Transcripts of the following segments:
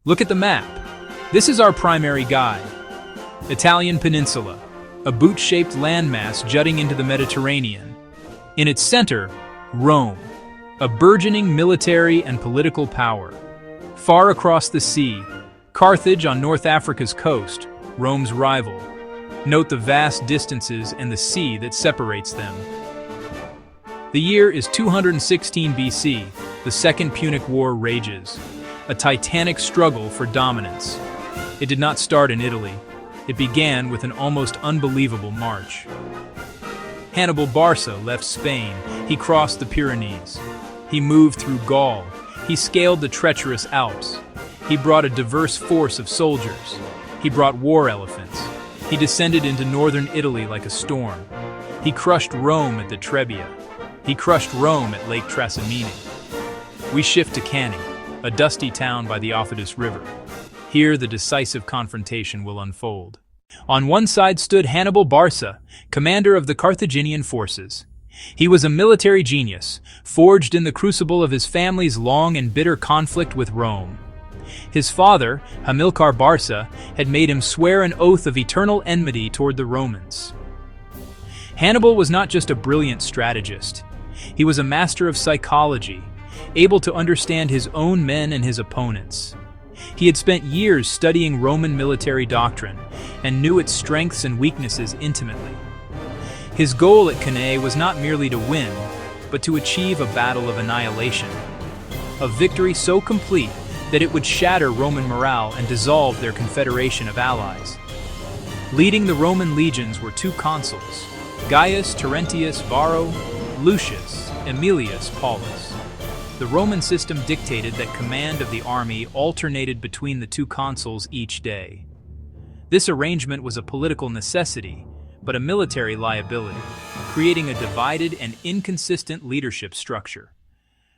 Look at the map. This is our primary guide. Italian Peninsula, a boot-shaped landmass jutting into the Mediterranean. In its center, Rome, a burgeoning military and political power. Far across the sea, Carthage on North Africa's coast, Rome's rival. Note the vast distances and the sea that separates them. The year is 216 BC, the Second Punic War rages, a titanic struggle for dominance. It did not start in Italy. It began with an almost unbelievable march. Hannibal Barca left Spain. He crossed the Pyrenees. He moved through Gaul. He scaled the treacherous Alps. He brought a diverse force of soldiers. He brought war elephants. He descended into northern Italy like a storm. He crushed Rome at the Trebia. He crushed Rome at Lake Trasimene. We shift to Cannae, a dusty town by the Aufidus River. Here the decisive confrontation will unfold. On one side stood Hannibal Barca, commander of the Carthaginian forces. He was a military genius, forged in the crucible of his family's long and bitter conflict with Rome. His father, Hamilcar Barca, had made him swear an oath of eternal enmity toward the Romans. Hannibal was not just a brilliant strategist. He was a master of psychology, able to understand his own men and his opponents. He had spent years studying Roman military doctrine and knew its strengths and weaknesses intimately. His goal at Cannae was not merely to win, but to achieve a battle of annihilation. A victory so complete that it would shatter Roman morale and dissolve their confederation of allies. Leading the Roman legions were two consuls, Gaius Terentius Varro, Lucius Aemilius Paulus. The Roman system dictated that command of the army alternated between the two consuls each day. This arrangement was a political necessity, but a military liability, creating a divided and inconsistent leadership structure.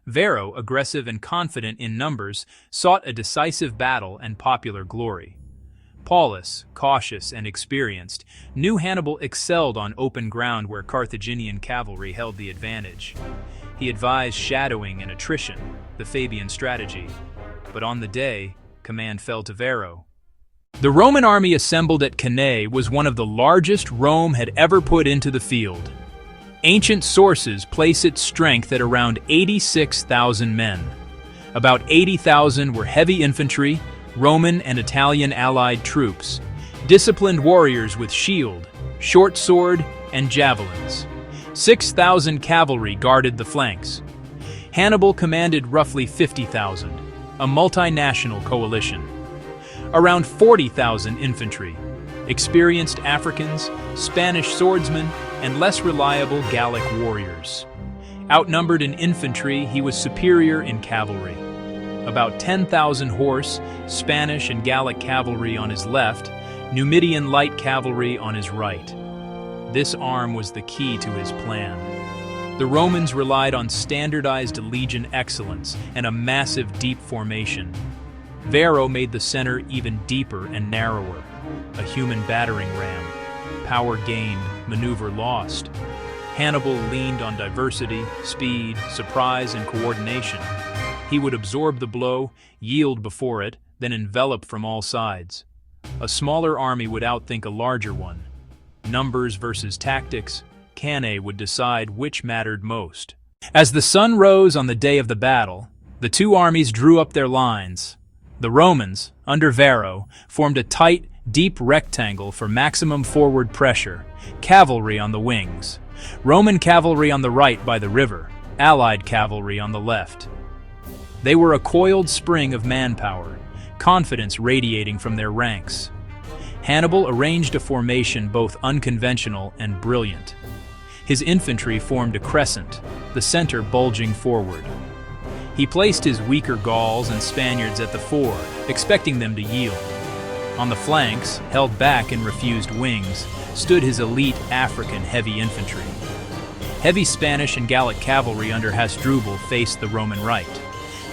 Varro, aggressive and confident in numbers, sought a decisive battle and popular glory. Paulus, cautious and experienced, knew Hannibal excelled on open ground where Carthaginian cavalry held the advantage. He advised shadowing and attrition, the Fabian strategy. But on the day, command fell to Varro. The Roman army assembled at Cannae was one of the largest Rome had ever put into the field. Ancient sources place its strength at around 86,000 men. About 80,000 were heavy infantry, Roman and Italian allied troops, disciplined warriors with shield, short sword, and javelins. 6,000 cavalry guarded the flanks. Hannibal commanded roughly 50,000, a multinational coalition. Around 40,000 infantry, experienced Africans, Spanish swordsmen, and less reliable Gallic warriors. Outnumbered in infantry, he was superior in cavalry. About 10,000 horse, Spanish and Gallic cavalry on his left, Numidian light cavalry on his right. This arm was the key to his plan. The Romans relied on standardized legion excellence and a massive deep formation. Varro made the center even deeper and narrower, a human battering ram. Power gained, maneuver lost. Hannibal leaned on diversity, speed, surprise, and coordination. He would absorb the blow, yield before it, then envelop from all sides. A smaller army would outthink a larger one. Numbers versus tactics, Cannae would decide which mattered most. As the sun rose on the day of the battle, the two armies drew up their lines. The Romans, under Varro, formed a tight, deep rectangle for maximum forward pressure, cavalry on the wings. Roman cavalry on the right by the river, allied cavalry on the left. They were a coiled spring of manpower, confidence radiating from their ranks. Hannibal arranged a formation both unconventional and brilliant. His infantry formed a crescent, the center bulging forward. He placed his weaker Gauls and Spaniards at the fore, expecting them to yield. On the flanks, held back and refused wings, stood his elite African heavy infantry. Heavy Spanish and Gallic cavalry under Hasdrubal faced the Roman right.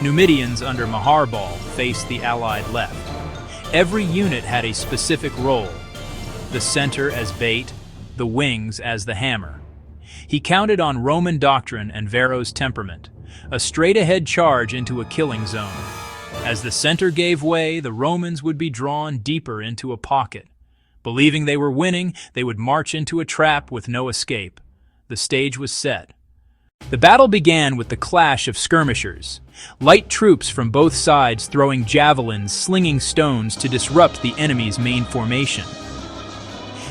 Numidians under Maharbal faced the allied left. Every unit had a specific role, the center as bait, the wings as the hammer. He counted on Roman doctrine and Varro's temperament, a straight-ahead charge into a killing zone. As the center gave way, the Romans would be drawn deeper into a pocket. Believing they were winning, they would march into a trap with no escape. The stage was set. The battle began with the clash of skirmishers, light troops from both sides throwing javelins, slinging stones to disrupt the enemy's main formation.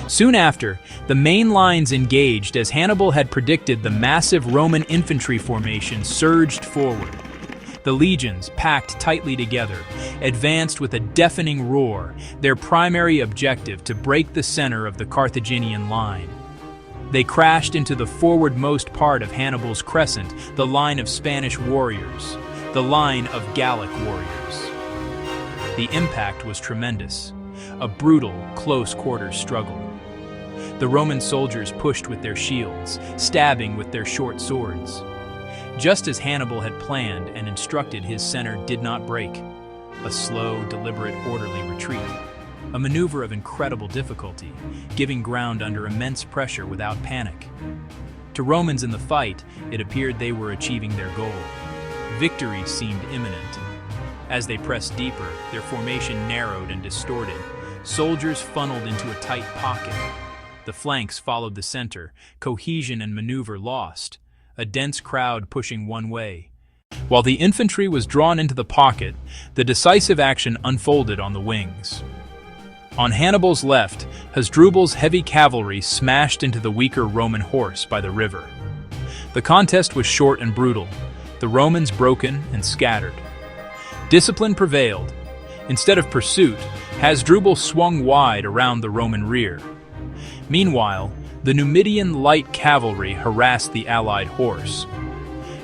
Soon after, the main lines engaged as Hannibal had predicted. The massive Roman infantry formation surged forward. The legions, packed tightly together, advanced with a deafening roar, their primary objective to break the center of the Carthaginian line. They crashed into the forwardmost part of Hannibal's crescent, the line of Spanish warriors, the line of Gallic warriors. The impact was tremendous, a brutal, close-quarters struggle. The Roman soldiers pushed with their shields, stabbing with their short swords. Just as Hannibal had planned and instructed, his center did not break. A slow, deliberate, orderly retreat. A maneuver of incredible difficulty, giving ground under immense pressure without panic. To Romans in the fight, it appeared they were achieving their goal. Victory seemed imminent. As they pressed deeper, their formation narrowed and distorted. Soldiers funneled into a tight pocket. The flanks followed the center, cohesion and maneuver lost. A dense crowd pushing one way. While the infantry was drawn into the pocket, the decisive action unfolded on the wings. On Hannibal's left, Hasdrubal's heavy cavalry smashed into the weaker Roman horse by the river. The contest was short and brutal, the Romans broken and scattered. Discipline prevailed. Instead of pursuit, Hasdrubal swung wide around the Roman rear. Meanwhile, the Numidian light cavalry harassed the allied horse.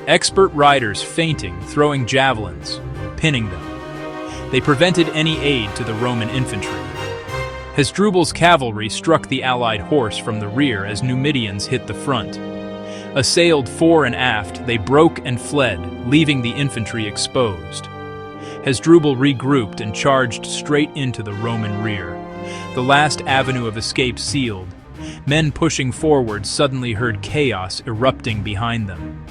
Expert riders feinting, throwing javelins, pinning them. They prevented any aid to the Roman infantry. Hasdrubal's cavalry struck the allied horse from the rear as Numidians hit the front. Assailed fore and aft, they broke and fled, leaving the infantry exposed. Hasdrubal regrouped and charged straight into the Roman rear. The last avenue of escape sealed. Men pushing forward suddenly heard chaos erupting behind them.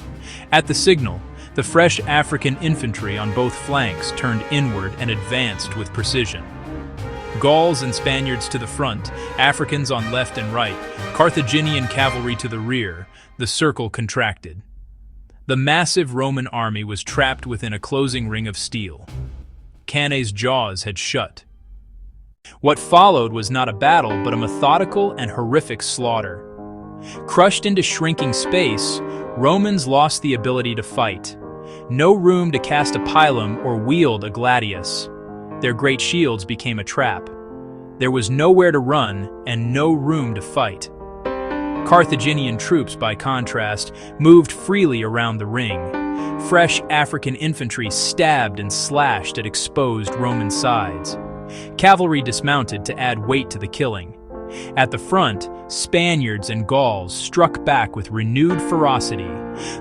At the signal, the fresh African infantry on both flanks turned inward and advanced with precision. Gauls and Spaniards to the front, Africans on left and right, Carthaginian cavalry to the rear, the circle contracted. The massive Roman army was trapped within a closing ring of steel. Cannae's jaws had shut. What followed was not a battle, but a methodical and horrific slaughter. Crushed into shrinking space, Romans lost the ability to fight. No room to cast a pilum or wield a gladius. Their great shields became a trap. There was nowhere to run and no room to fight. Carthaginian troops, by contrast, moved freely around the ring. Fresh African infantry stabbed and slashed at exposed Roman sides. Cavalry dismounted to add weight to the killing. At the front, Spaniards and Gauls struck back with renewed ferocity.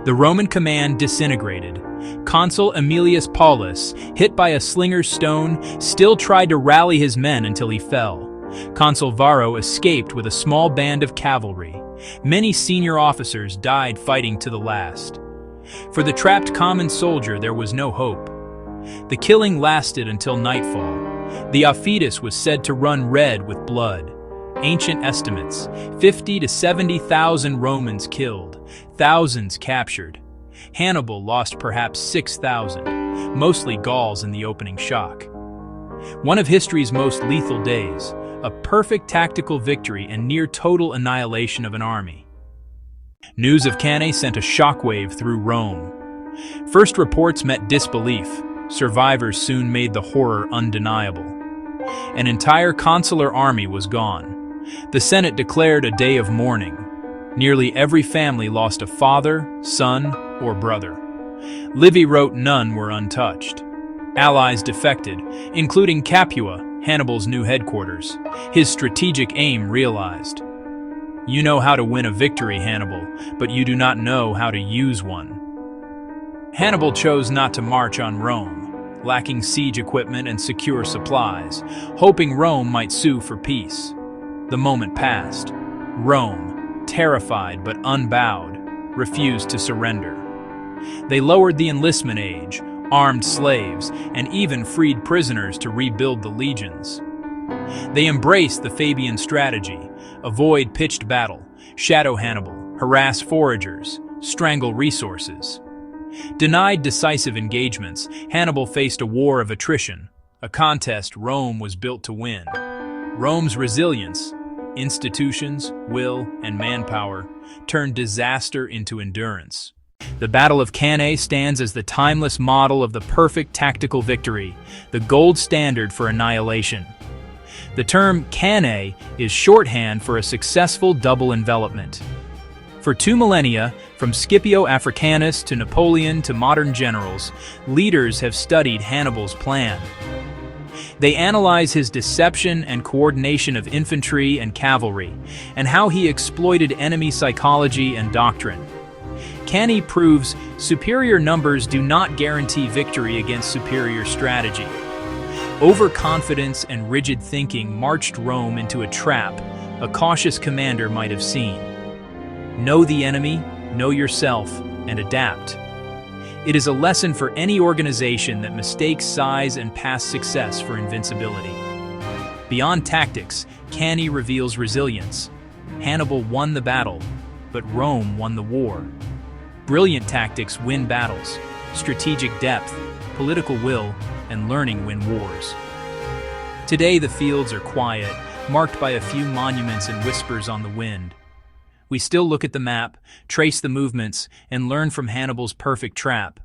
The Roman command disintegrated. Consul Aemilius Paulus, hit by a slinger's stone, still tried to rally his men until he fell. Consul Varro escaped with a small band of cavalry. Many senior officers died fighting to the last. For the trapped common soldier, there was no hope. The killing lasted until nightfall. The Aufidus was said to run red with blood. Ancient estimates, 50 to 70,000 Romans killed, thousands captured. Hannibal lost perhaps 6,000, mostly Gauls in the opening shock. One of history's most lethal days, a perfect tactical victory and near total annihilation of an army. News of Cannae sent a shockwave through Rome. First reports met disbelief. Survivors soon made the horror undeniable. An entire consular army was gone. The Senate declared a day of mourning. Nearly every family lost a father, son, or brother. Livy wrote none were untouched. Allies defected, including Capua, Hannibal's new headquarters. His strategic aim realized. You know how to win a victory, Hannibal, but you do not know how to use one. Hannibal chose not to march on Rome, lacking siege equipment and secure supplies, hoping Rome might sue for peace. The moment passed. Rome, terrified but unbowed, refused to surrender. They lowered the enlistment age, armed slaves, and even freed prisoners to rebuild the legions. They embraced the Fabian strategy: avoid pitched battle, shadow Hannibal, harass foragers, strangle resources. Denied decisive engagements, Hannibal faced a war of attrition, a contest Rome was built to win. Rome's resilience, institutions, will, and manpower turned disaster into endurance. The Battle of Cannae stands as the timeless model of the perfect tactical victory, the gold standard for annihilation. The term Cannae is shorthand for a successful double envelopment. For 2 millennia, from Scipio Africanus to Napoleon to modern generals, leaders have studied Hannibal's plan. They analyze his deception and coordination of infantry and cavalry, and how he exploited enemy psychology and doctrine. Cannae proves superior numbers do not guarantee victory against superior strategy. Overconfidence and rigid thinking marched Rome into a trap a cautious commander might have seen. Know the enemy, know yourself, and adapt. It is a lesson for any organization that mistakes size and past success for invincibility. Beyond tactics, Cannae reveals resilience. Hannibal won the battle, but Rome won the war. Brilliant tactics win battles. Strategic depth, political will, and learning win wars. Today the fields are quiet, marked by a few monuments and whispers on the wind. We still look at the map, trace the movements, and learn from Hannibal's perfect trap.